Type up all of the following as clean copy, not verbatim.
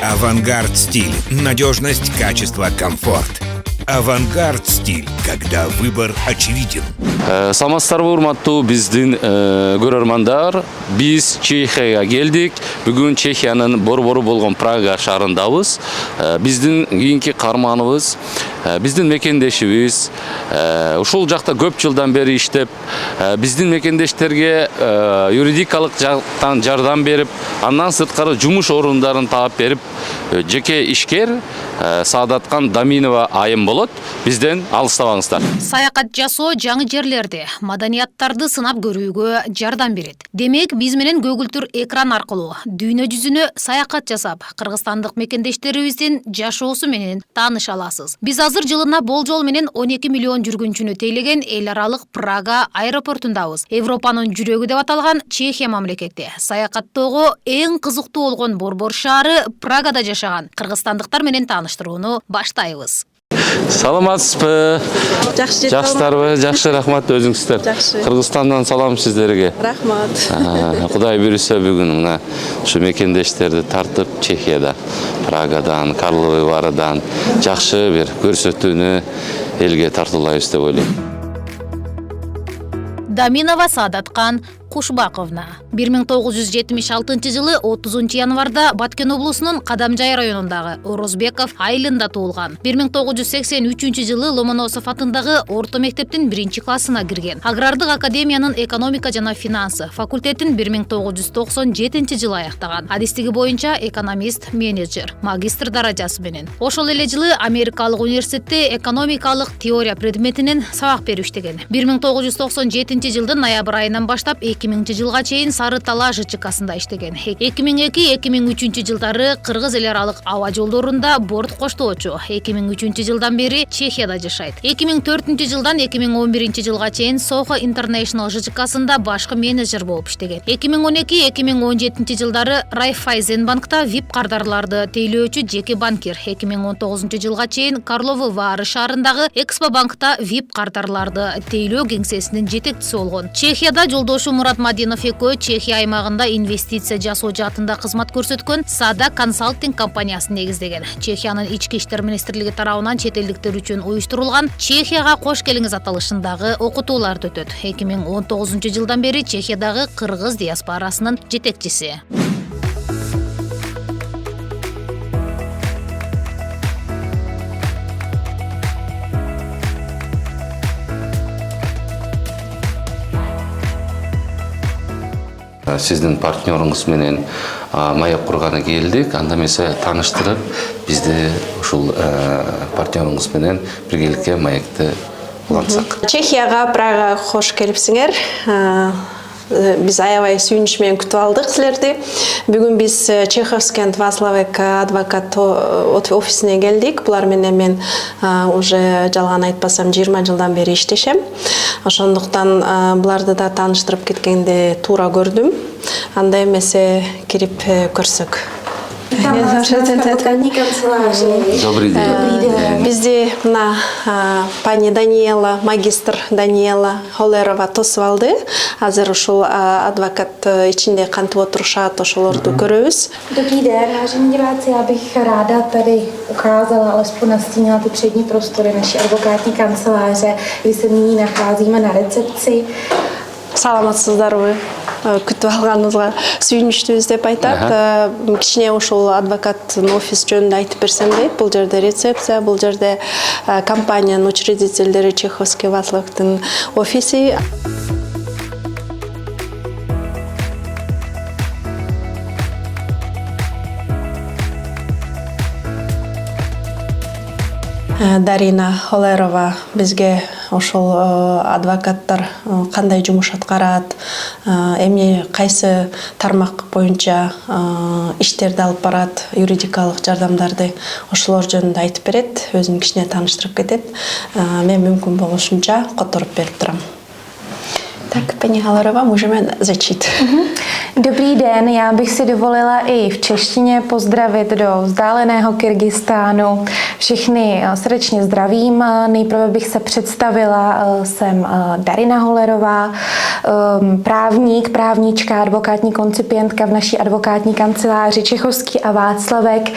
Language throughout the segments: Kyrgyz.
Авангард стиль. Надежность, качество, комфорт. Авангард стиль, когда выбор очевиден. Саламатсыздарбы, урматтуу биздин көрөрмандар. Биз Чехияга келдик. Бүгүн Чехиянын борбору болгон Прага шаарындабыз. Биздин кийинки карманыбыз, биздин мекендешибиз. Ушул жакта көп жылдан бери иштеп, биздин мекендештерге юридикалык жактан жардам берип, андан сырткары жумуш орундарын таап берип, жеке ишкер Саадаткан Даминова айым болот. Бизден алыстабаңыздар. Саякат жасоо жаңы жерлерди, маданияттарды сынап көрүүгө жардам берет. Демек, биз менен көгүлтүр экран аркылуу дүйнө жүзүнө саякат жасап, кыргызстандык мекендештерибиздин жашоосу менен тааныша аласыз. Биз азыр жылына болжол менен 12 миллион жүргүнчүнү тейлеген эл аралык Прага аэропортундабыз. Европанын жүрөгү деп аталган Чехия мамлекети саякаттоого эң кызыктуу болгон борбор шаары Прагада жашаган кыргызстандыктар менен тааныштырууну баштайбыз. Саламатсызбы? Жакшысыздарбы? Жакшы, рахмат, өзүңүздөр. Кыргызстандан салам сиздерге. Рахмат. Кудай буйруса бүгүн мына ушу мекендештерди тартып Чехияда, Прагадан, Карловый Варыдан жакшы бир көрсөтүүнү элге тартуулайбыз деп ойлойм. Даминова Саадаткан Кушбаковна 1976 жылы 30 январда Баткен облусунун Кадамжай районундагы Орозбеков айылында туулган. 1983 жылы Ломоносов атындагы орто мектептин 1-классына кирген. Агрардык академиянын экономика жана финансы факультетин 1997 жылы аяктаган. Адистиги боюнча экономист, менеджер, магистр даражасы менен. Ошол эле жылы Америкалык университетте экономикалык теория предметинен сабак берип иштеген. 1997 жылдын ноябрь айынан баштап 2000 жылга чейин Сары Тала ЖЧКсында иштеген. 2002-2003 жылдары Кыргыз эл аралык аба жолдорунда борт коштоочу. 2003 жылдан бери Чехияда жашайт. 2004 жылдан 2011 жылга чейин Soho International ЖЧКсында башкы менеджер болуп иштеген. 2012-2017 жылдары Райффайзенбанкта VIP кардарларды тейлөөчү жеке банкир. 2019 жылга чейин Карловый Вары шаарындагы Экспо банкта VIP кардарларды тейлөө кеңсесинин жетекчиси болгон. Чехияда жолдошу Мурат Мадинов экөө Чехия аймагында инвестиция жасоо жаатында кызмат көрсөткөн Сада консалтинг компаниясын негиздеген. Чехиянын ички иштер министрлиги тарабынан чет элдиктер үчүн уюштурулган Чехияга кош келиңиз аталышындагы окутууларды өтөт. 2019 жылдан бери Чехиядагы кыргыз диаспорасынын жетекчиси. Сиздин партнерыңыз менен маяк курганы келдик. Анда эмесе тааныштырып, бизди ушул партнерыңыз менен биргеликке маекти улантсак. Чехияга, Прага кош келипсиңер. Биз аябай сүйүнүч менен күтүп алдык силерди. Бүгүн биз Чеховский Ваславек адвокат офисине келдик. Булар менен мен уже жалган айтпасам 20 жылдан бери иштешем. Ошондуктан буларды да тааныштырып кеткенде туура көрдүм. Анда эмесе кирип көрсөк. Добрый день. Бизди мына пани Даниэла, магистр Даниэла Холерова тосуп алды. Азыр ушул адвокат ичинде кантип отурушат, ошолорду көрөбүз. Dobrý den, vážení diváci, já bych ráda tady ukázala, alespoň nastínila ty přední prostory naší advokátní kanceláře, kdy se nyní nacházíme na recepci. Саламатсыздарбы? Күтүп алганыңызга сүйүнүчтүбүз деп айтат. Кичине ошол адвокаттын офис жөнүндө айтып берсем дейт. Бул жерде рецепция, бул жерде компаниянын учредительдери Чеховский Ваславектин офиси. Дарина Холерова бизге ошол адвокаттар кандай жумуш аткарат, эми кайсы тармак боюнча иштерди алып барат, юридикалык жардамдарды ошолор жөнүндө айтып берет, өзүн кичине тааныштырып кетет. Мен мүмкүн болушунча которуп берип турам. Так, paní Halerová, můžeme začít. Dobrý den, já bych si dovolila i v češtině pozdravit do vzdáleného Kyrgyzstánu. Všechny srdečně zdravím. Nejprve bych se představila, jsem Darina Holerová, právnička, advokátní koncipientka v naší advokátní kanceláři Čechovský a Václavek,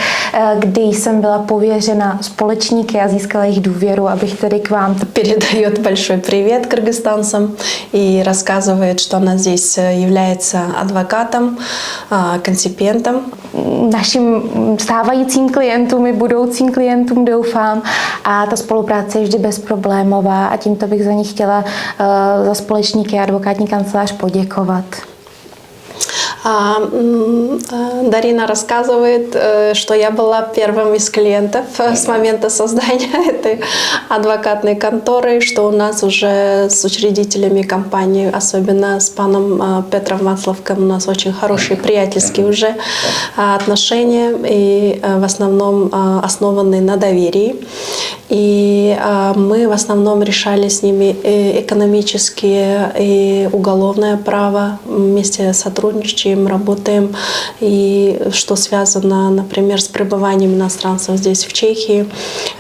kdy jsem byla pověřena společníky a získala jejich důvěru, abych tedy k vám... Передает большой привет кыргызстанцам и рассказывает, что она здесь является адвокатом, конципиентом. Našim stávajícím klientům i budoucím klientům doufám a ta spolupráce je vždy bezproblémová a tímto bych za ní chtěla za společníky a advokátní kancelář poděkovat. Дарина рассказывает, что я была первым из клиентов с момента создания этой адвокатной конторы, что у нас уже с учредителями компании, особенно с паном Петром Вацлавком, у нас очень хорошие приятельские уже отношения и в основном основаны на доверии. И мы в основном решали с ними экономические и уголовное право, вместе сотрудничаем, работаем. И что связано, например, с пребыванием иностранцев здесь, в Чехии,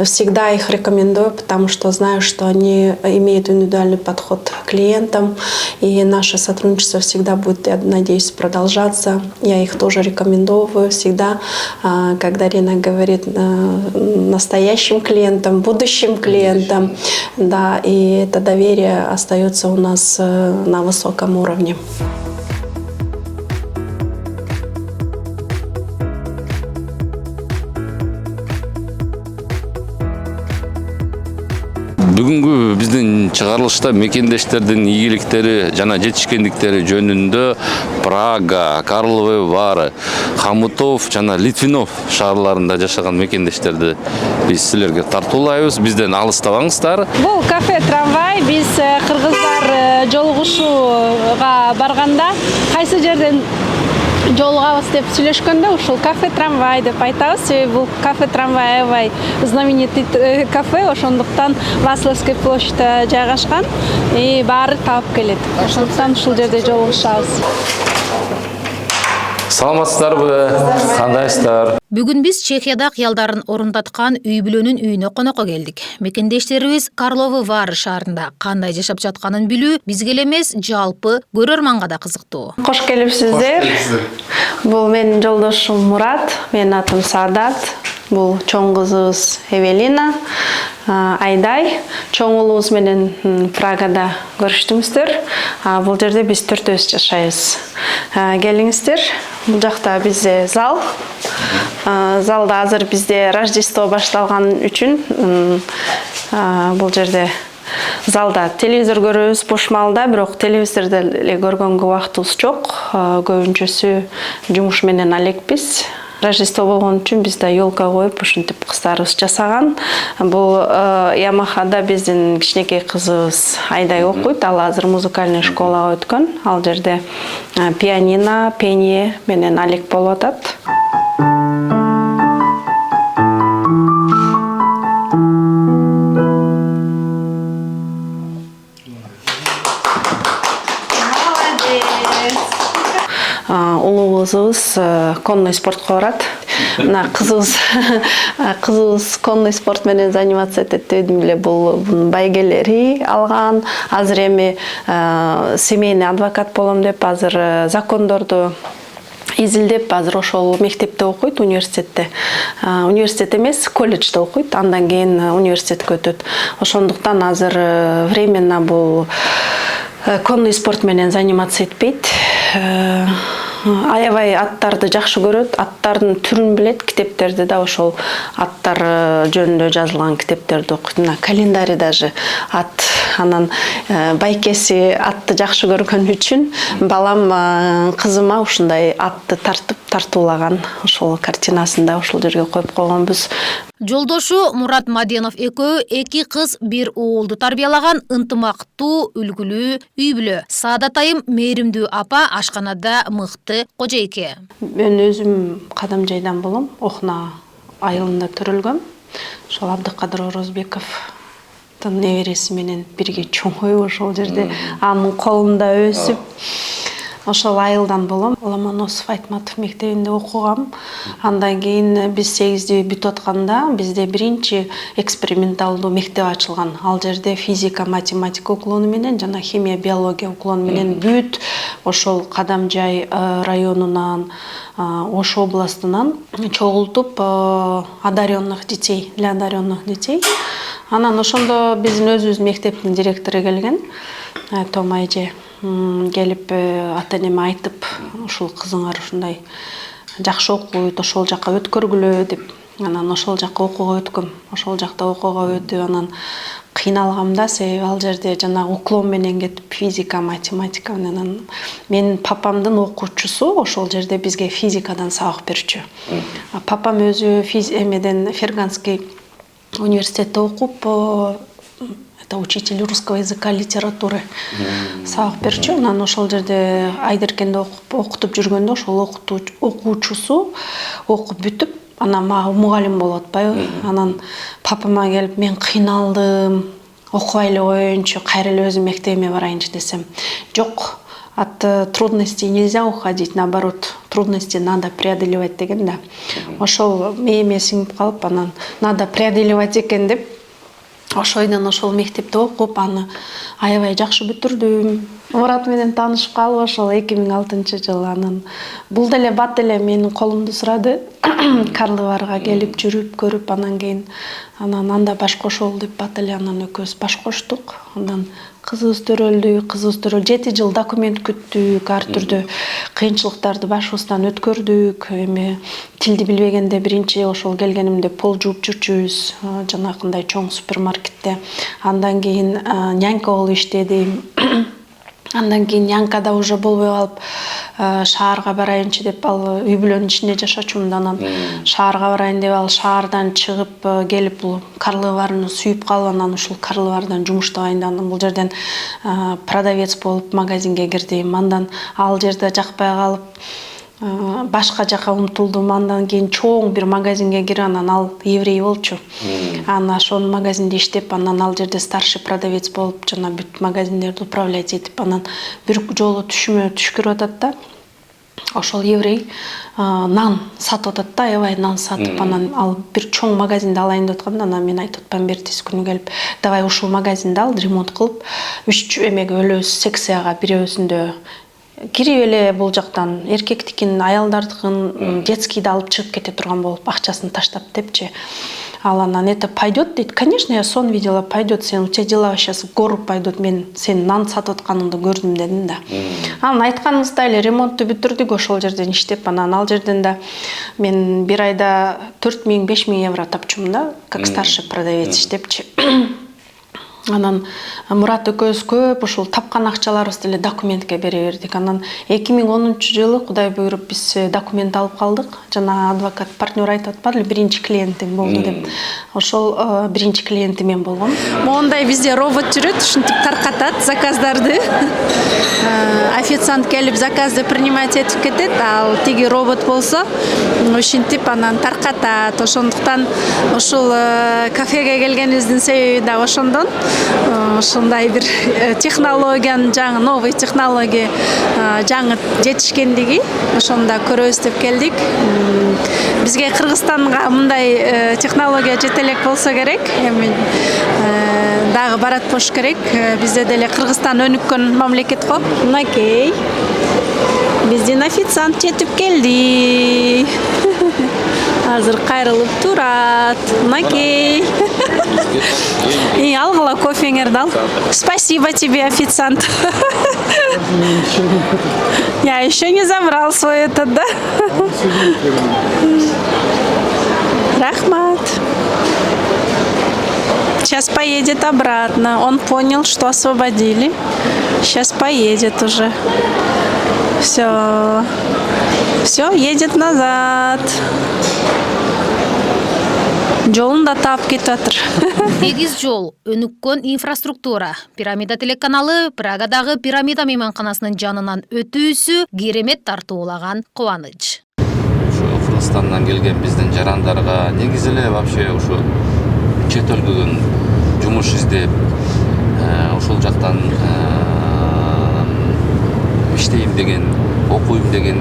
всегда их рекомендую, потому что знаю, что они имеют индивидуальный подход к клиентам, и наше сотрудничество всегда будет, я надеюсь, продолжаться. Я их тоже рекомендую всегда, как Дарина говорит, настоящим клиентам, будущим клиентам, да, и это доверие остается у нас на высоком уровне. Бүгүнкү биздин чыгарылышта мекендештердин ийгиликтери жана жетишкендиктери жөнүндө Прага, Карловы Вары, Хамутов жана Литвинов шаарларында жашаган мекендештерди биз силерге тартуулайбыз. Бизден алыстабаңыздар. Бул кафе трамвай. Биз кыргыздар жолугушууга барганда кайсы жерден жолугабыз деп сүйлөшкөндө ушул кафе трамвай деп айтабыз. Себеби бул кафе трамвай аябай знаменитый кафе, ошондуктан Васловский площадьта жайгашкан и баары таап келет. Ошондуктан ушул жерде жолугушабыз. Саламатсыздарбы? Кандайсыздар? Бүгүн биз Чехияда кыялдарын орундаткан үй бүлөнүн үйүнө конокко келдик. Мекендештерибиз Карловы Вары шаарында кандай жашап жатканын билүү бизге эле эмес, жалпы көрөрманга да кызыктуу. Кош келипсиздер. Бул менин жолдошум Мурат, менин атым Саадат. Бул чоң кызыбыз Эвелина, Айдай. Чоң уулубуз менен Прагада көрүштүңүздөр. Бул жерде биз төртөөбүз жашайбыз. Келиңиздер. Бул жакта бизде зал. Залда азыр бизде Рождество башталган үчүн бул жерде залда телевизор көрөбүз бош маалда, бирок телевизордо эле көргөнгө убактыбыз жок. Көбүнчөсү жумуш менен алекпиз. Рождество болгон үчүн биз да елка коюп, ушинтип кыздарыбыз жасаган. Бул Ямахада биздин кичинекей кызыбыз Айдай окуйт. Ал азыр музыкальный школага өткөн. Ал жерде пианино, пение менен алек болуп атат. Улуубузубуз конный спортко барат. Мына кызыбыз конный спорт менен заниматься этет дедим эле. Бул байгелери алган. Азыр эми семейный адвокат болом деп, азыр закондорду изилдеп, азыр ошол мектепте окуйт, университетте. Университет эмес, колледжде окуйт, андан кийин университетке өтөт. Ошондуктан азыр временно бул конный спорт менен заниматься этпейт. Аябай аттарды жакшы көрөт, аттардын түрүн билет, китептерди да ошол аттар жөнүндө жазылган китептерди окуйт. Мына календарь даже ат, анан байкеси атты жакшы көргөн үчүн балам кызыма ушундай атты тартуулаган, ошол картинасын да ошол жерге коюп койгонбуз. Жолдошу Мурат Маденов экөө эки кыз бир уулду тарбиялаган ынтымактуу, үлгүлүү үй бүлө. Саадат айым мээримдүү апа ашканада мыкты кожойке. Мен өзүм Кадамжайдан болом, Охна айылында төрөлгөм. Ошол Абдыкадыр Орозбеков небереси менен бирге чоңоюп ошол жерде анын колунда өсүп ошол айылдан болом. Ломоносов Айтматов мектебинде окугам. Андан кийин биз 8-ти бүтүп атканда бизде биринчи эксперименталдуу мектеп ачылган. Ал жерде физика, математика уклону менен жана химия, биология уклону менен бүт ошол Кадамжай районунан, Ош областынан чогултуп одаренных детей, для одаренных детей. Анан ошондо биздин өзүбүздүн мектептин директору келген. Тома эже келип ата-энеме айтып, ушул кызыңар ушундай жакшы окуйт, ошол жака өткөргүлө деп. Анан ошол жака окууга өткөм. Ошол жакта окууга өтүп, анан кыйналгам да, себеби ал жерде жана уклон менен кетип физика, математика менен. Менин папамдын окуучусу ошол жерде бизге физикадан сабак берчү. Папам өзү эмеден Ферганский университетте окуп, это учитель русского языка, литературы сабак берчү. Анан ошол жерде Айдеркенде окутуп жүргөндө ошол окуучусу окуп бүтүп, анан мага мугалим болуп атпайбы. Анан папама келип, мен кыйналдым, окубай эле коеюнчу, кайра эле өзүм мектебиме барайынчы десем, жок, от трудностей нельзя уходить, наоборот, трудности надо преодолевать деген да. Ошол мээме сиңип калып, анан надо преодолевать экен деп, ошойдон ошол мектепте окуп, аны аябай жакшы бүтүрдүм. Мурат менен таанышып калып, ошол 2006-жылы анан бул деле бат эле менин колумду сурады. Карлыбарга келип жүрүп көрүп, анан кийин анда баш кошолу деп бат эле, анан экөөбүз баш коштук. Андан кызыбыз төрөлдү, 7 жыл документ күттүк, ар түрдүү кыйынчылыктарды башыбыздан өткөрдүк. Эми тилди билбегенде биринчи ошол келгенимде пол жууп жүрчүбүз, жанакындай чоң супермаркетте. Андан кийин нянька болуп иштедим. Андан кийин нянькада уже болбой калып, шаарга барайынчы деп, ал үй бүлөнүн ичинде жашачумун, анан шаарга барайын деп, ал шаардан чыгып келип бул Карлыбарны сүйүп калып, анан ушул Карлыбардан жумуштабайын деп, анан бул жерден продавец болуп магазинге кирдим. Андан ал жерде жакпай калып, башка жака умтулдум. Андан кийин чоң бир магазинге кирип, анан ал еврей болчу. Анан ошол магазинде иштеп, анан ал жерде старший продавец болуп, жана бүт магазиндерди управлять этип, анан бир жолу түшүмө түшкүрүп атат да. Ошол еврей нан сатып атат да, аябай нан сатып, анан ал бир чоң магазинде алайын деп атканда, анан мен айтып атпам, эртеси күнү келип, давай ушул магазинде ал, ремонт кылып, 3 эмеге өлөбүз, секцияга бирөөсүндө кирип эле бул жактан эркектикин, аялдардыкын, детскийди алып чыгып кете турган болуп, акчасын таштап депчи. Ал анан это пойдет дейт. Конечно, я сон видела, пойдет. У тебя дела сейчас в гору пойдут. Мен сен нан сатып атканыңды көрдүм дедим да. Анан айтканыбыздай эле ремонтту бүтүрдүк ошол жерден иштеп, анан ал жерден да мен бир айда 4000-5000 евро тапчумун да, как старший продавец иштепчи. Анан Мурат экөөбүз көп ушул тапкан акчаларыбызды эле документке бере бердик. Анан 2010-жылы Кудай буйруп биз документ алып калдык. Жана адвокат партнер айтып атпады эле, биринчи клиентиң болду деп. Ошол биринчи клиенти мен болгом. Мондай бизде робот жүрөт, ушинтип таркатат заказдарды. Официант келип заказды принимать этип кетет, ал тиги робот болсо ушинтип анан таркатат. Ошондуктан ушул кафеге келгенибиздин себеби да ошондон. Ушундай бир технологиянын жаңы новый технология жаңы жетишкендиги ошондо көрөбүз деп келдик. Бизге Кыргызстанга мындай технология жете элек болсо керек. Эми дагы барат болуш керек. Бизде деле Кыргызстан өнүккөн мамлекет го. Мынакей. Биздин официант жетип келди. Азыр кайрылып турат. Мынакей. И алгыла кофеңерди ал. Спасибо тебе, официант. Я еще не забрал свой этот, да? Рахмат. Сейчас поедет обратно. Он понял, что освободили. Сейчас поедет уже. Все, едет назад. Жолун да таап кетип атыр. Тегиз жол, өнүккөн инфраструктура. Пирамида телеканалы Прагадагы пирамида мейманканасынын жанынан өтүүсү керемет тартуулаган кубаныч. Ушу Кыргызстандан келген биздин жарандарга негизи эле вообще ушу чет өлкөгөн жумуш издеп ошол жактан иштейм деген, окуйм деген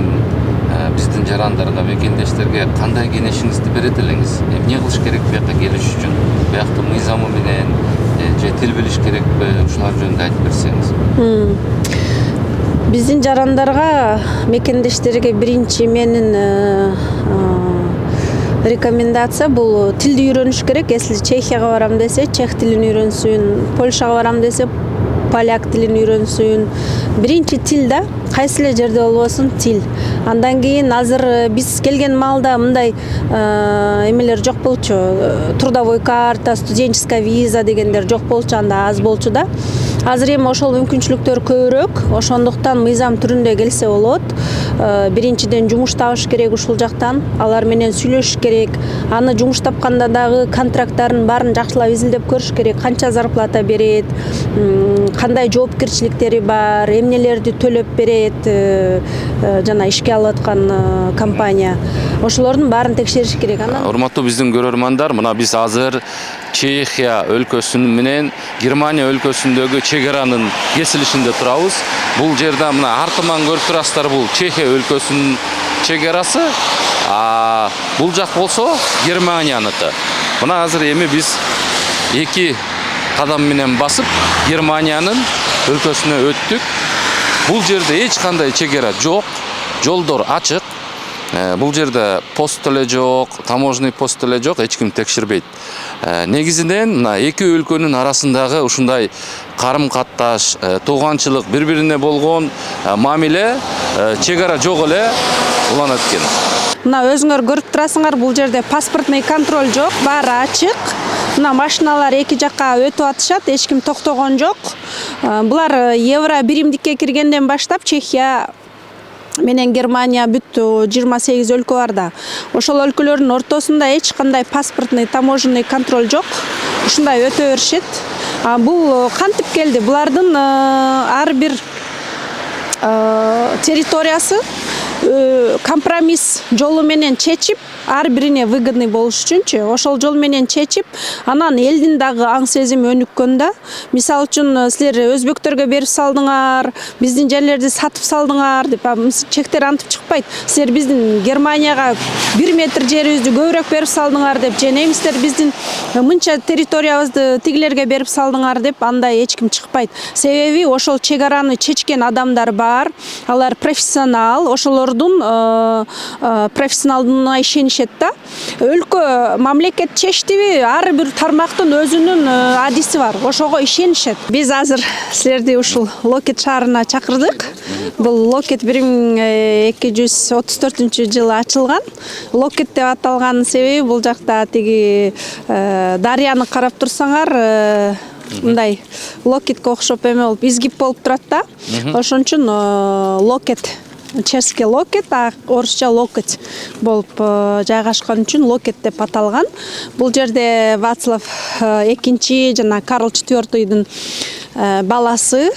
биздин жарандарга, мекендештерге кандай кеңешиңизди берет элеңиз? Эмне кылыш керек бияка келиш үчүн? Бияктын мыйзамы менен же тил билиш керекпи? Ушулар жөнүндө айтып берсеңиз. Биздин жарандарга, мекендештерге биринчи менин рекомендация бул тилди үйрөнүш керек. Если Чехияга барам десе, чех тилин үйрөнсүн, Польшага барам десе, поляк тилин үйрөнсүн. Биринчи тил да, кайсы эле жерде болбосун тил. Андан кийин азыр биз келген маалда мындай эмелер жок болчу. Трудовой карта, студенческая виза дегендер жок болчу, анда аз болчу да. Азыр эми ошол мүмкүнчүлүктөр көбүрөөк, ошондуктан мыйзам түрүндө келсе болот. Биринчиден жумуш табыш керек ушул жактан, алар менен сүйлөшүш керек. Аны жумуш тапканда дагы контракттарын баарын жакшылап изилдеп көрүш керек. Канча зарплата берет, кандай жоопкерчиликтери бар, эмнелерди төлөп берет жана ишке алып аткан компания. Ошолордун баарын текшериш керек. Урматтуу биздин көрөрмандар, мына биз азыр Чехия өлкөсүнүн менен Германия өлкөсүндөгү чегаранын кесилишинде турабыз. Бул жерде мына артыман көрүп турасыздар, бул Чехия өлкөсүнүн чегарасы. Бул жак болсо Германияныкы. Мына азыр эми биз эки кадам менен басып Германиянын өлкөсүнө өттүк. Бул жерде эч кандай чегара жок, жолдор ачык. Бул жерде пост эле жок, таможенный пост эле жок, эч ким текшербейт. Негизинен мына эки өлкөнүн арасындагы ушундай карым-катташ, тууганчылык, бири-бирине болгон мамиле чегара жок эле уланат экен. Мына өзүңөр көрүп турасыңар, бул жерде паспортный контроль жок, баары ачык. Мына машиналар эки жакка өтүп атышат, эч ким токтогон жок. Булар евро биримдикке киргенден баштап Чехия менен Германия бүт 28 өлкө бар да. Ошол өлкөлөрдүн ортосунда эч кандай паспортный, таможенный контроль жок. Ушундай өтө беришет. Бул кантип келди? Булардын ар бир территориясы компромисс жолу менен чечип, ар бирине выгодный болуш үчүнчү, ошол жол менен чечип, анан элдин дагы аң сезими өнүккөн да. Мисалы үчүн силер өзбектөргө берип салдыңар, биздин жерлерди сатып салдыңар деп, чектер антип чыкпайт. Силер биздин Германияга 1 метр жерибизди көбүрөөк берип салдыңар деп, же немистер биздин мынча территориябызды тигилерге берип салдыңар деп, андай эч ким чыкпайт. Себеби ошол чегараны чечкен адамдар бар, алар профессионал, ошолордун профессионалдығына ишенишет да. Өлкө мамлекет чечтиби, ар бир тармактын өзүнүн адиси бар, ошого ишенишет. Биз азыр силерди ушул Локет шаарына чакырдык. Бул Локет 1234 жылы ачылган. Локет деп аталган себеби бул жакта тиги дарыяны карап турсаңар, мындай Локетке окшоп эме болуп, изгип болуп турат да. Ошон үчүн Локет, чешский Локет, орусча Локоть болуп жайгашкан үчүн Локет деп аталган. Бул жерде Вацлав II жана Карл IV баласы.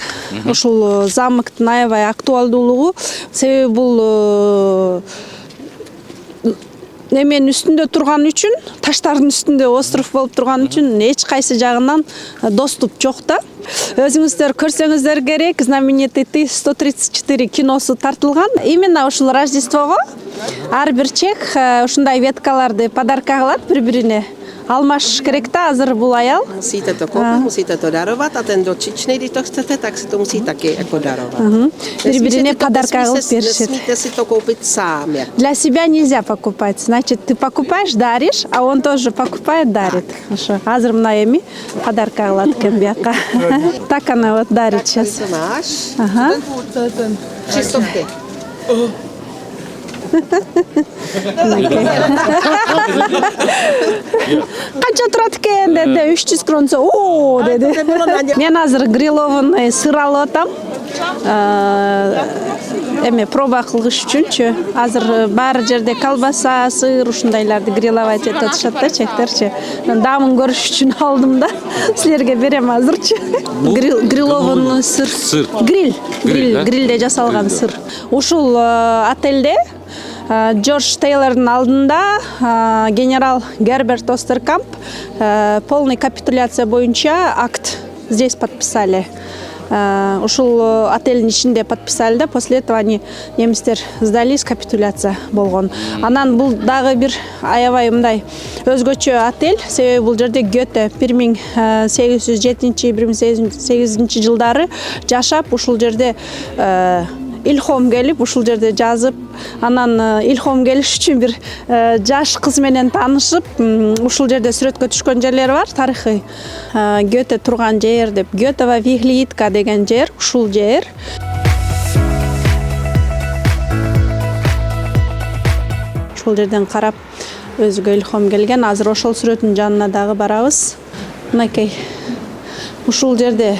Ушул замоктун аябай актуалдуулугу, себеби бул неменин үстүндө турган үчүн, таштардын үстүндө остров болуп турган үчүн эч кайсы жагынан доступ жок да. Өзүңүздөр көрсөңүздөр керек, знаменитый Т-134 киносу тартылган. Именно ушул Рождествого ар бир чех ушундай веткаларды подарка кылат бири-бирине. Алмашыш керек да, азыр бул аял. Musíte to koupit, musíte to darovat a ten dotyčný, když to chcete, tak si to musí taky jako darovat. Бири-бирине подарка кылып беришет. Nesmíte si to koupit sám. Для себя нельзя покупать. Значит, ты покупаешь, даришь, а он тоже покупает, дарит. Хорошо. Азыр мына эми подарка кылат экен бияка. Так она вот дарит сейчас. To máš? Ага. 300. Канча турат экен деди, 300 кронсо. О, деди. Мен азыр грилованный сыр алып атам. эме проба кылгыч үчүнчү. Азыр бар жерде колбаса, сыр ушундайларды гриловать этип атышат да чектерчи. Дамын көрүш үчүн алдым да. Силерге берем азырчы. Грилованный сыр. Грилде жасалган сыр. Ушул отельде Джордж Тейлордун алдында генерал Герберт Остеркамп полный капитуляция боюнча акт здесь подписали. Ушул отельдин ичинде подписали да, после этого они немистер сдались, капитуляция болгон. Анан бул дагы бир аябай мындай өзгөчө отель, себеби бул жерде Гёте 1807-1808 жылдары жашап, ушул жерде илхом келип, ушул жерде жазып, анан илхом келиш үчүн бир жаш кыз менен таанышып, ушул жерде сүрөткө түшкөн жерлери бар, тарыхый. Гёте турган жер деп, Гётева Вихлиитка деген жер, ушул жер. Ушул жерден карап өзүгө илхом келген. Азыр ошол сүрөттүн жанына дагы барабыз. Мынакей ушул жерде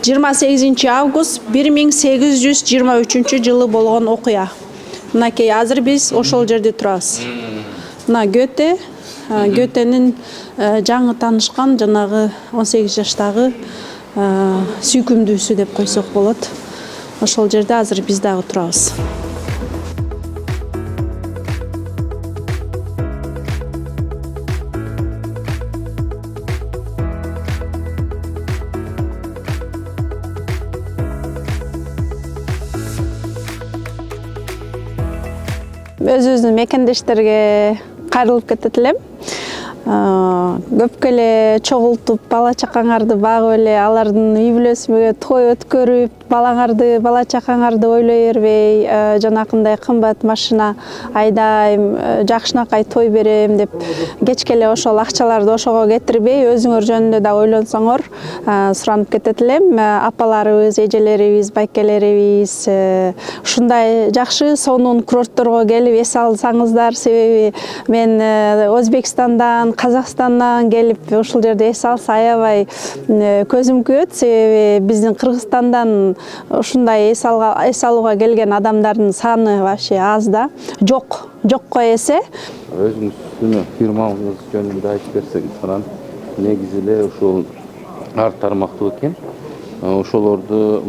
28 август 1823 жылы болгон окуя. Мынакей азыр биз ошол жерде турабыз. Мына Гёте, Гётенин жаңы таанышкан жанагы 18 жаштагы сүйкүмдүүсү деп койсок болот. Ошол жерде азыр биз дагы турабыз. Өзүбүздүн мекендештерге кайрылып кетет элем. Көпкө эле чогултуп, бала чакаңарды багып эле, алардын үй бүлөсүнө той өткөрүп, балаңарды, бала чакаңарды ойлой бербей, жанакындай кымбат машина айдайм, жакшынакай той берем деп, кечке эле ошол акчаларды ошого кетирбей, өзүңөр жөнүндө да ойлонсоңор, суранып кетет элем. Апаларыбыз, эжелерибиз, байкелерибиз ушундай жакшы сонун курортторго келип эс алсаңыздар, себеби мен Өзбекстандан, Казакстандан келип ушул жерде эс алса аябай көзүм күйөт, себеби биздин Кыргызстандан ушундай эс алууга келген адамдардын саны вообще аз да, жокко эсе. Өзүңүздүн фирмаңыз жөнүндө айтып берсеңиз, анан негизи эле ушул ар тармактуу экен. Ошолорду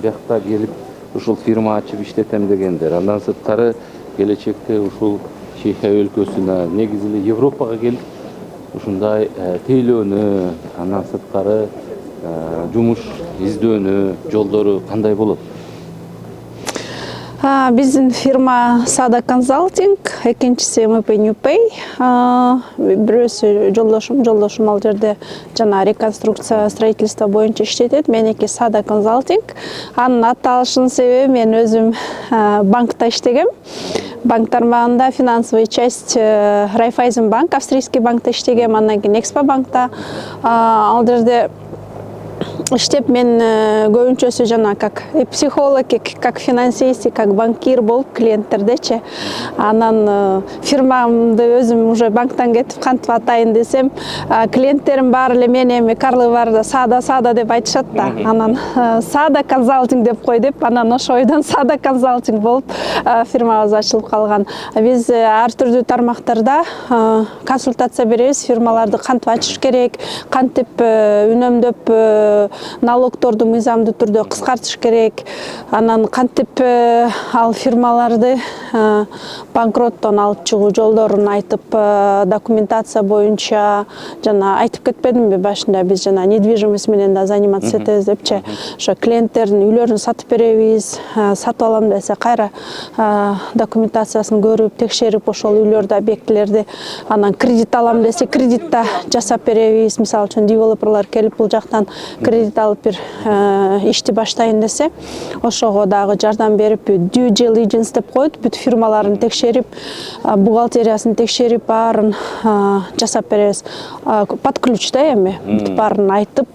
биякта келип ушул фирма ачып иштетем дегендер. Андан сырткары келечекте ушул Чехия өлкөсүнө, негизи эле Европага келип ушундай тейлөөнү, андан сырткары жумуш издөөнү жолдору кандай болот? Биздин фирма Sada Consulting, экинчиси MP New Pay. Бирөөсү жолдошум ал жерде жана реконструкция, строительство боюнча иштетет. Меники Sada Consulting. Анын аталышынын себеби мен өзүм банкта иштегем. Банк тармагында финансовый часть Райфайзен банк, австрийский банкта иштегем, андан кийин Экспо банкта. Ал жерде иштеп мен көбүнчөсү жана как психолог, как финансист, как банкир болуп клиенттердечи. Анан фирмамды өзүм уже банктан кетип кантип атайын десем, клиенттерим баары эле мени эми Карлы барда Сада деп айтышат да. Анан Sada Consulting деп кой деп, анан ошо ойдон Sada Consulting болуп фирмабыз ачылып калган. Биз ар түрдүү тармактарда консультация беребиз, фирмаларды кантип ачыш керек, кантип үнөмдөп налогторду мыйзамдуу түрдө кыскартыш керек, анан кантип ал фирмаларды банкроттон алып чыгуу жолдорун айтып, документация боюнча жана айтып кетпедимби башында, биз жана недвижимость менен да заниматься этебиз депчи. Ошо клиенттердин үйлөрүн сатып беребиз, сатып алам десе кайра документациясын көрүп, текшерип ошол үйлөрдү, объектилерди, анан кредит алам десе кредитта жасап беребиз. Мисалы үчүн девелоперлер келип бул жактан кредит алып бир ишти баштайын десе, ошого дагы жардам берип, due diligence деп коет, бүт фирмаларын текшерип, бухгалтериясын текшерип, баарын жасап беребиз. Под ключ да эми, бүт баарын айтып,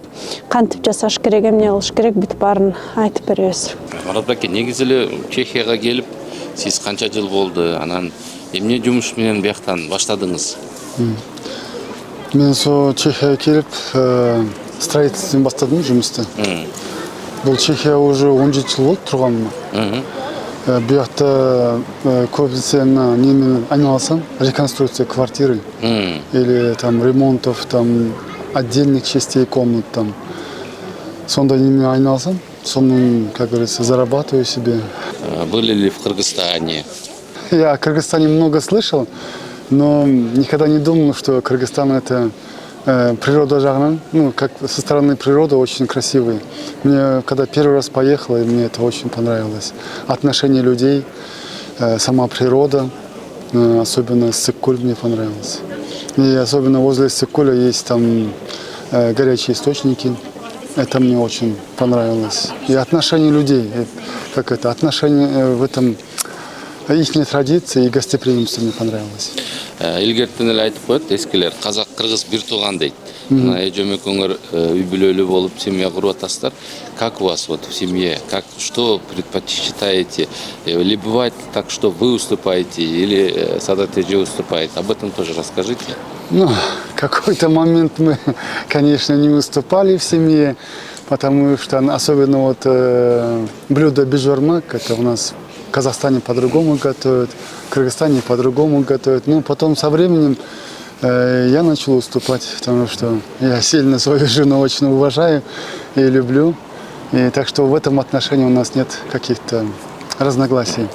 кантип жасаш керек, эмне кылыш керек, бүт баарын айтып беребиз. Марат аке, негизи эле Чехияга келип, сиз канча жыл болду? Анан эмне жумуш менен бияктан баштадыңыз? Мен со Чехияга келип, строительствен бастадым жумусту. Бұл Чехия уже 17 жыл болды тұрғаныма. Бұяқта көбісі немен айналасам, реконструкция квартиры. Или там ремонтов, там отдельных частей комнат. Там. Сонда немен айналасам, сонун, как говорится, зарабатываю себе. Были ли в Кыргызстане? Я о Кыргызстане много слышал, но никогда не думал, что Кыргызстан это природа жағынан, как со стороны природы очень красивый. Мне, когда первый раз поехал, мне это очень понравилось. Отношение людей, сама природа, особенно Сыкуль мне понравилось. И особенно возле Сыкуля есть там горячие источники. Это мне очень понравилось. И отношение людей, отношение в этом, их традиции и гостеприимство мне понравилось. Илгертен эле айтып коет эскилер, казак кыргыз бир тууган дейт. Мына эжем экөөңөр үй бүлөлүү болуп семья куруп атасыздар. Как у вас вот в семье? Что предпочитаете? Или бывает так, что вы уступаете, или Саадат эже уступает? Об этом тоже расскажите. Какой-то момент мы, конечно, не уступали в семье, потому что особенно вот блюдо бижурмак, это у нас в Казахстане по-другому готовят, в Кыргызстане по-другому готовят. Но потом со временем я начал уступать, потому что я сильно свою жену очень уважаю и люблю. И так что в этом отношении у нас нет каких-то разногласий.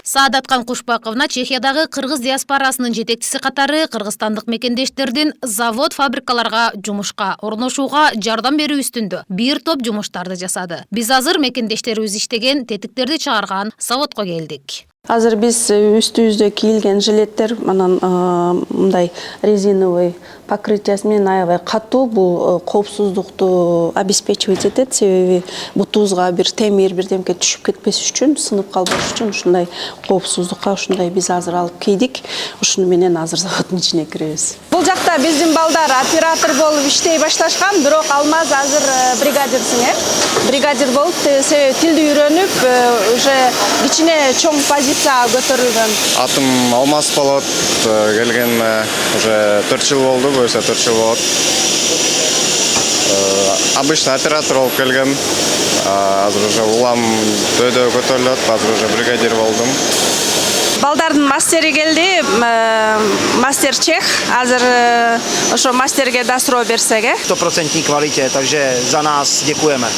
Саадаткан Кушбаковна Чехиядагы кыргыз диаспорасынын жетекчиси катары кыргызстандык мекендештердин завод, фабрикаларга жумушка орношууга жардам берүү үстүндө бир топ жумуштарды жасады. Биз азыр мекендештерибиз иштеген тетиктерди чыгарган заводко келдик. Азыр биз үстүбүздө кийилген жилеттер анан мындай резиновый покрытиясы менен аябай катуу, бул коопсуздукту обеспечивать этет, себеби бутубузга бир темир бирдемке түшүп кетпеш үчүн, сынып калбаш үчүн ушундай коопсуздукка ушундай биз азыр алып кийдик. Ушуну менен азыр заводдун ичине киребиз. Бул жакта биздин балдар оператор болуп иштей башташкан, бирок Алмаз азыр бригадирсиң, бригадир болуп, себеби тилди үйрөнүп, уже кичине чоң позиция көтөрүлгөн. Атым Алмаз болот, келгениме уже 4 жыл болду, буюрса 4 жыл болот. Обычно оператор болуп келгем. Азыр уже улам дөйдө көтөрүлөт, азыр уже бригадир болдум. Балдардын мастери келди, мастер чех, азыр ошо мастерге дасро берсек, 100% kvalitě, takže za nás děkujeme.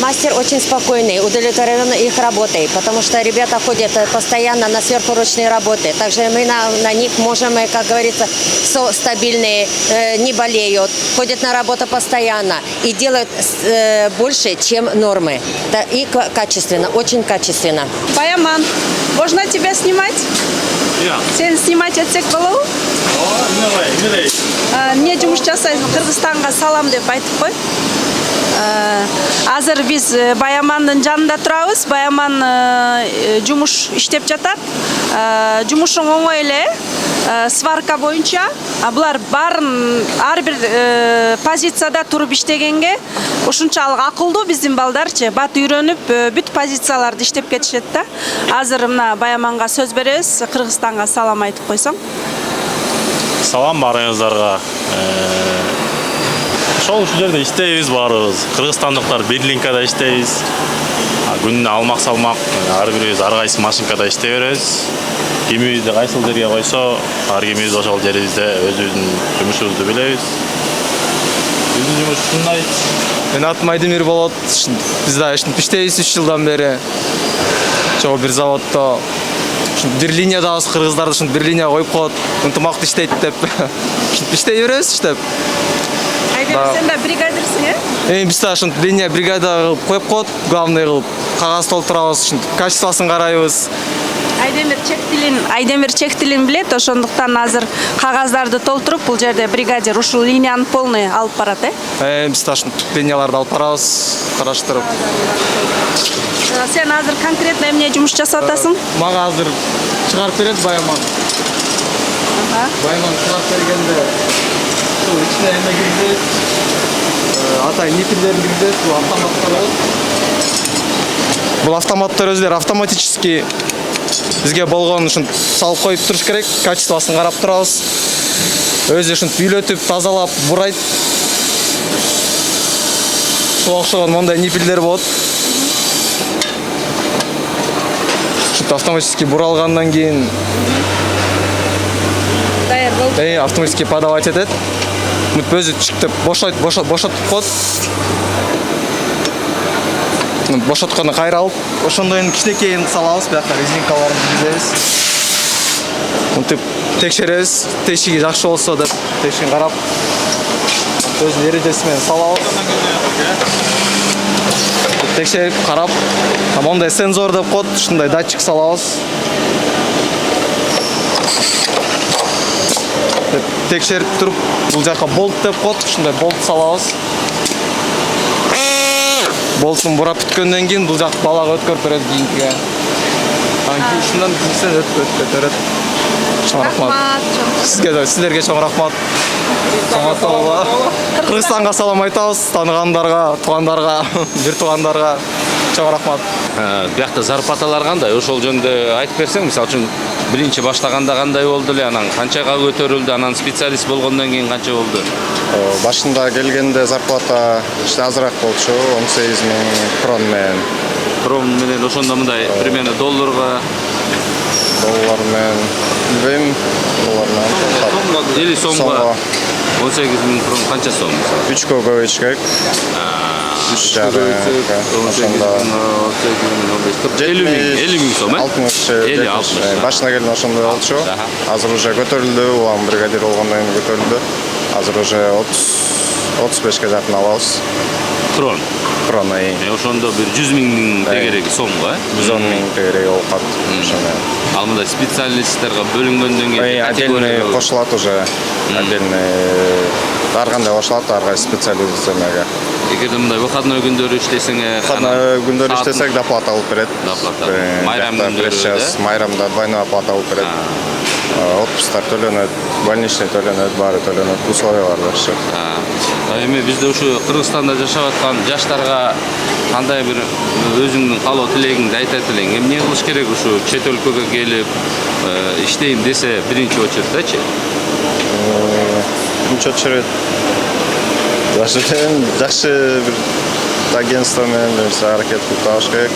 Мастер очень спокойный, удовлетворен их работой, потому что ребята ходят постоянно на сверхурочные работы. Также мы на них можем, как говорится, стабильные, не болеют, ходят на работу постоянно и делают больше, чем нормы. И качественно, очень качественно. Баяман, можно тебя снимать? Сен снимать этсек болобу? Эмне жумуш жасайсың? Кыргызстанга салам деп айтып кой. Азыр биз Баямандын жанында турабыз. Баяман жумуш иштеп жатат. Жумушуң оңой эле, сварка боюнча. Булар барын ар бир позицияда туруп иштегенге ушунчалык акылдуу биздин балдарчы. Бат үйрөнүп, бүт позицияларды иштеп кетишет да. Азыр мына Баяманга сөз беребиз. Кыргызстанга салам айтып койсоң. Салам барыңыздарга. Ошол жерде иштейбиз баарыбыз. Кыргызстандыктар Берлинкада иштейбиз. Күнүнө алмак салмак, ар бирибиз ар кайсы машинкада иштей беребиз. Кимибизди кайсыл жерге койсо, ар кимибиз ошол жерибизде өзүбүздүн жумушубузду билебиз. Биздин жумуш ушундай. Мен атым Айдемир болот. Биз да иштейбиз 3 жылдан бери. Чогуу бир заводдо бир линиядабыз, кыргыздарды бир линияга коюп коет, ынтымактуу иштейт деп. Иштей беребиз иштеп. Сен да бригадирсиң, Биз да линия бригада коюп коет, главный кылып, кагаз толтурабыз, качествосын карайбыз. Айдемир чех тилин билет, ошондуктан азыр кагаздарды толтуруп, бул жерде бригадир ушул линияны полный алып барат, Биз да линияларды алып барабыз, караштырып. Сен азыр конкретно эмне жумуш жасап атасың? Мага азыр чыгарып берет Баяман. Баяман чыгарып бергенде ичине эме киргизет, атай ниппелдерин киргизет, бул автоматтар болот. Бул автоматтар өзүлөрү автоматически бизге болгон ушун салып коюп туруш керек, качествосын карап турабыз. Өзү ушинтип үйлөтүп, тазалап, бурайт. Ушуга окшогон мондай ниппелдер болот. Ушинтип автоматически буралгандан кийин Даяр болду. Автоматически подавать этет. Мынтип өзү чыктып бошотуп коет. Бошоткону кайра алып, ошондон кийин кичинекейин салабыз, биякта резинкаларын киргизебиз. Мынтип текшеребиз, тешиги жакшы болсо деп тешигин карап, өзүнүн эрежеси менен салабыз. Текшерип карап, мондай сензор деп коет, ушундай датчик салабыз. Текшерип туруп, бул жака болт деп коет, ушундай болт салабыз. Болтун бурап бүткөндөн кийин бул жак балага өткөрүп берет кийинкиге. Анан кийин ушундан өтүп берет. Чоң рахмат. Сиздерге чоң рахмат. Кыргызстанга салам айтабыз, тааныгандарга, туугандарга, бир туугандарга чоң рахмат. Биякта зарплаталар кандай? Ошол жөнүндө айтып берсең, мисалы үчүн биринчи баштаганда кандай болду эле, анан канчага көтөрүлдү, анан специалист болгондон кийин канча болду? Башында келгенде зарплата азыраак болчу, 18.000 крон менен. Крон менен ошондо мындай примерно долларга менен билбейм, доллар или сомго 18.000 крон канча сом? 3-кө көбөйтүш керек. 50 миң сом, 60. Башына келген ошондой болчу. Азыр уже көтөрүлдү, улам бригадир болгондон кийин көтөрүлдү. Азыр уже 35-ке жакын алабыз. Крон. Крон. Ошондо бир 100 миңдин тегереги сомго, 110 миң тегереги болуп калат. Ал мындай специалисттерге бөлүнгөндөн кийин отдельный кошулат уже. Отдельный ар кандай кошулат, ар кайсы специализацияларга. Эгерде мындай выходной күндөрү иштесең, выходной күндөрү иштесек доплата алып берет. Майрам күндөрү, майрамда двойной оплата алып берет. Отпусктар төлөнөт, больничный төлөнөт, баары төлөнөт, условиялар бар все. Эми бизде ушу Кыргызстанда жашап аткан жаштарга кандай бир өзүңдүн каалоо тилегиңди айтат элең? Эмне кылыш керек ушу чет өлкөгө келип иштейм десе биринчи очереддечи? Биринчи очеред жакшы бир агентство менен аракет кылып табыш керек.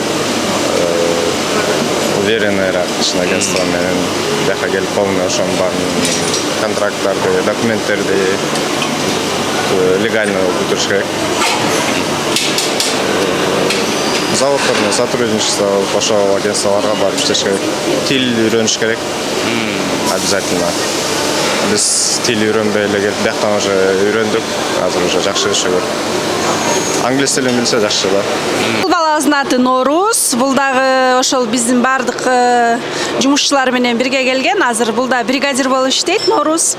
Уверенныйраак ишин агентство менен бияка келип полный ошонун баарын контракттарды, документтерди легально бүтүрүш керек. Заводдор менен сотрудничество ошол агентстволорго барып иштеш керек. Тил үйрөнүш керек. Обязательно. Биз тил үйрөнбөй эле келип, бияктан уже үйрөндүк. Азыр уже жакшы шүгүр. Англис тилин билсе жакшы да. Бул балабыздын аты Норус. Бул дагы ошол биздин бардык жумушчулар менен бирге келген. Азыр бул да бригадир болуп иштейт Норус.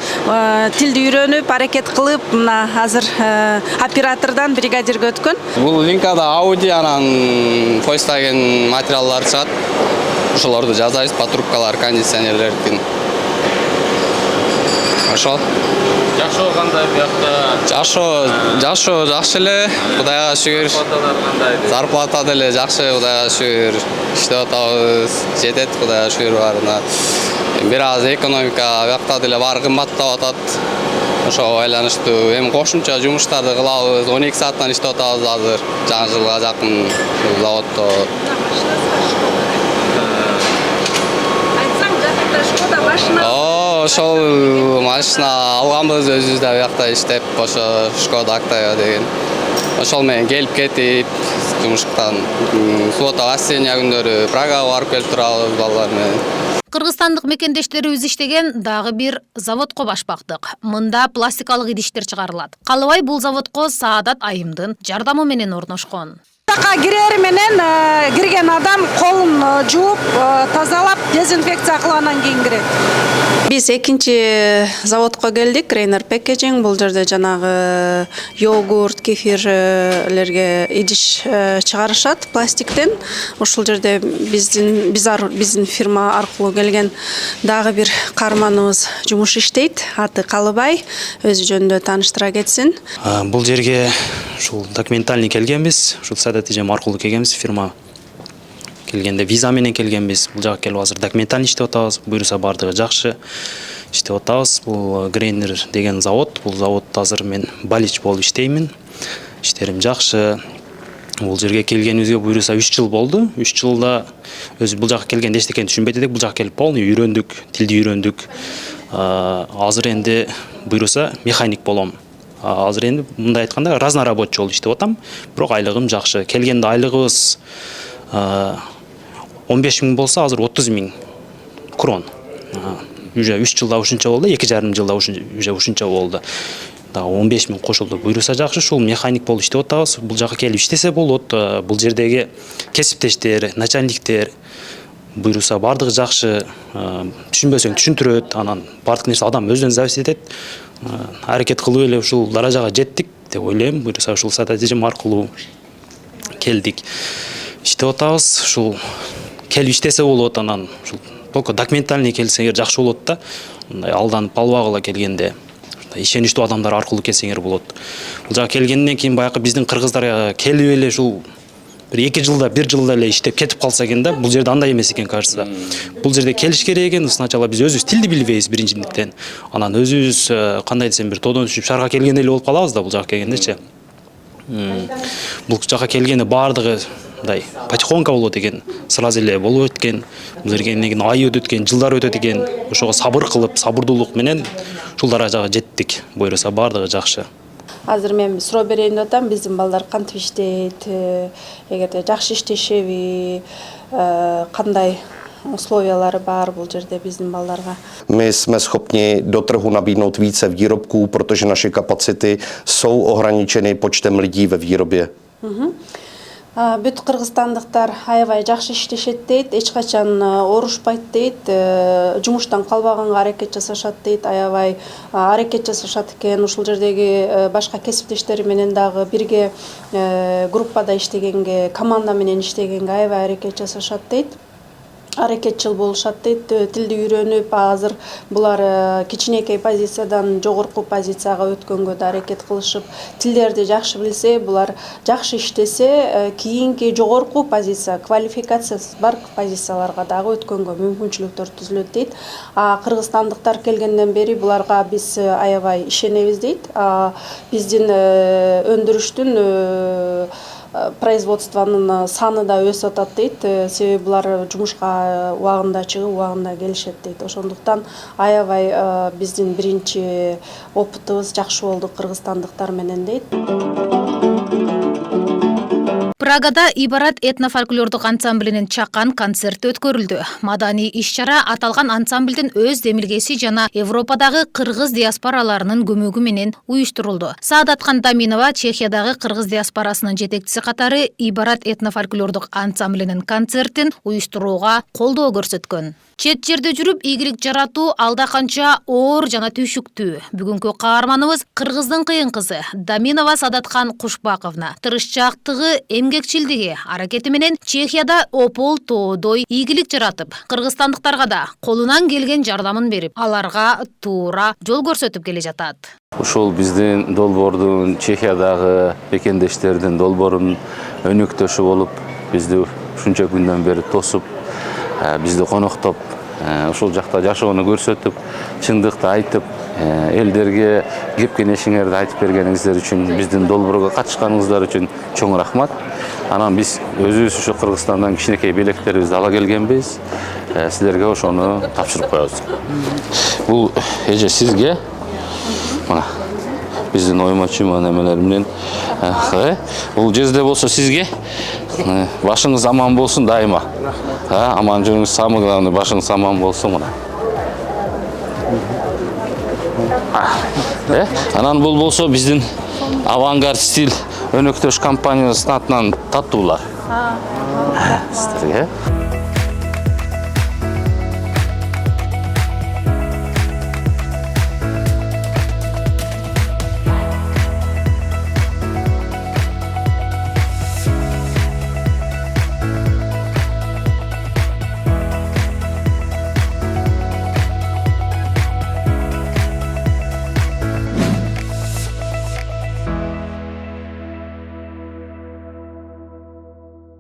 Тилди үйрөнүп, аракет кылып, мына азыр оператордон бригадирге өткөн. Бул линкада Audi анан Volkswagen материалдар чыгат. Ошолорду жазабыз, патрубкалар, кондиционерлердин. Ошол. Жакшы кандай биякта? Жакшы эле, Кудайга шүгүр. Зарплата деле жакшы, Кудайга шүгүр. Иштеп атабыз, жетет, Кудайга шүгүр барына. Бир аз экономика биякта деле баары кымбаттап атат. Ошого байланыштуу эми кошумча жумуштарды кылабыз. 12 сааттан иштеп атабыз азыр. Жаңы жылга жакын заводдо. Айтсаң, жакында Шкода машина. Ошол машина алганбыз өзүбүз да биякта иштеп, ошо Шкода Октавия деген. Ошол менен келип кетип, жумуштан суббота воскресенье күндөрү Прагага барып келип турабыз балдар менен. Кыргызстандык мекендештерибиз иштеген дагы бир заводко баш бактык. Мында пластикалык идиштер чыгарылат. Калыбай бул заводко Саадат Айымдын жардамы менен орношкон. Жака кирери менен кирген адам колун жууп, тазалап, дезинфекция кылгандан кийин кирет. Биз экинчи заводко келдик, Рейнер Packaging. Бул жерде жанагы йогурт, кефирлерге идиш чыгарышат пластиктен. Ушул жерде биздин фирма аркылуу келген дагы бир каарманыбыз жумуш иштейт. Аты Калыбай. Өзү жөнүндө тааныштыра кетсин. Бул жерге ушул документальный келгенбиз. Ушул Саадат Эжем аркылуу келгенбиз фирма. Келгенде виза менен келгенбиз. Бул жака келип азыр документальный иштеп атабыз. Буюрса бардыгы жакшы иштеп атабыз. Бул Грейнер деген завод. Бул заводдо азыр мен балич болуп иштеймин. Иштерим жакшы. Бул жерге келгенибизге буюрса 3 жыл болду. 3 жылда өзү бул жака келгенде эчтекени түшүнбөйт элек. Бул жака келип полный үйрөндүк, тилди үйрөндүк. Азыр энди буюрса механик болом. Азыр энди мындай айтканда разнорабочий болуп иштеп атам. Бирок айлыгым жакшы. Келгенде айлыгыбыз 15 000 болса, азыр 30 000 крон. Уже 3 жылда ушунча болду, 2,5 жылда уже ушунча болду. 15 000 кошулду. Буйруса жакшы, ушул механик болуп иштеп атабыз. Бул жака келип иштесе болот. Бул жердеги кесиптештер, начальниктер буйруса бардыгы жакшы. Түшүнбөсөң түшүндүрөт. Анан бардык нерсе адам өзүнөн зависит этет. Аракет кылып эле ушул даражага жеттик деп ойлойм. Буйруса ушул сада тижим аркылуу келдик. Иштеп атабыз. Ушул келип иштесе болот. Анан ушул только документальный келсеңер жакшы болот да. Мындай алданып албагыла келгенде. Ишеничтүү адамдар аркылуу келсеңер болот. Бул жака келгенден кийин баягы биздин кыргыздар келип эле ушул бир 2 жылда, 1 жылда эле иштеп кетип калса экен да. Бул жерде андай эмес экен, кажется. Бул жерде келиш керек экен. Сначала биз өзүбүз тилди билбейбиз биринчиден. Анан өзүбүз кандай десем бир тоодон түшүп шаарга келген эле болуп калабыз да бул жака келгендечи. Бул жака келгенде бардыгы мындай потихоньку болот экен. Сразу эле болуп өткөн. Бул жерге кийин ай өтөт экен, жылдар өтөт экен. Ошого сабыр кылып, сабырдуулук менен ушул даражага жеттик. Буйруса бардыгы жакшы. Азыр мен суроо берейин деп атам, биздин балдар кантип иштейт, эгерде жакшы иштешеби, кандай условиялары бар бул жерде биздин балдарга. My jsme schopni do trhu nabídnout více výrobků, protože naše kapacity jsou ohraničeny počtem lidí ve výrobě. Бүт кыргызстандыктар аябай жакшы иштешет дейт, эч качан орушпайт дейт, жумуштан калбаганга аракет жасашат дейт, аябай аракет жасашат экен. Ушул жердеги башка кесиптештери менен дагы бирге группада иштегенге, команда менен иштегенге аябай аракет жасашат дейт. Аракетчил болушат дейт, тилди үйрөнүп, азыр булар кичинекей позициядан жогорку позицияга өткөнгө да аракет кылышып, тилдерди жакшы билсе, булар жакшы иштесе, кийинки жогорку позиция, квалификациясы бар позицияларга дагы өткөнгө мүмкүнчүлүктөр түзүлөт дейт. Кыргызстандыктар келгенден бери буларга биз аябай ишенебиз дейт. Биздин өндүрүштүн производствонун саны да өсүп атат дейт. Себеби булар жумушка убагында чыгып, убагында келишет дейт. Ошондуктан аябай биздин биринчи опытыбыз жакшы болду кыргызстандыктар менен дейт. Прагада Ибарат этнофольклордук ансамблинин чакан концерти өткөрүлдү. Маданий иш-чара аталган ансамблдин өз демилгеси жана Европадагы кыргыз диаспораларынын көмөгү менен уюштурулду. Саадатхан Даминова Чехиядагы кыргыз диаспорасынын жетекчиси катары Ибарат этнофольклордук ансамблинин концертин уюштурууга колдоо көрсөткөн. Чет жерде жүрүп ийгилик жаратуу алда канча оор жана түйшүктүү. Бүгүнкү каарманыбыз кыргыздын кыйын кызы Даминова Саадатхан Кушбаковна. Тырышчаактыгы, эмгекчилдиги, аракети менен Чехияда опол тоодой ийгилик жаратып, кыргызстандыктарга да колунан келген жардамын берип, аларга туура жол көрсөтүп келе жатат. Ушул биздин долбоордун Чехиядагы бекендештердин долбоорунун өнөктөшү болуп, бизди ушунча күндөн бери тосуп, бизди коноктоп, ушул жакта жашоону көрсөтүп, чындыкты айтып, элдерге кеп кеңешиңерди айтып бергениңиздер үчүн, биздин долбоорго катышканыңыздар үчүн чоң рахмат. Анан биз өзүбүз ушу Кыргызстандан кичинекей белектерибизди ала келгенбиз. Силерге ошону тапшырып коебуз. Бул эже сизге, мына биздин оймочу немелер менен, бул жерде болсо сизге башыңыз аман болсун дайыма. Аман жүрүңүз, самый главный башыңыз аман болсун мына. Анан бул болсо биздин Авангард стиль өнөктөш компаниясынын атынан таттуулар. Сиздерге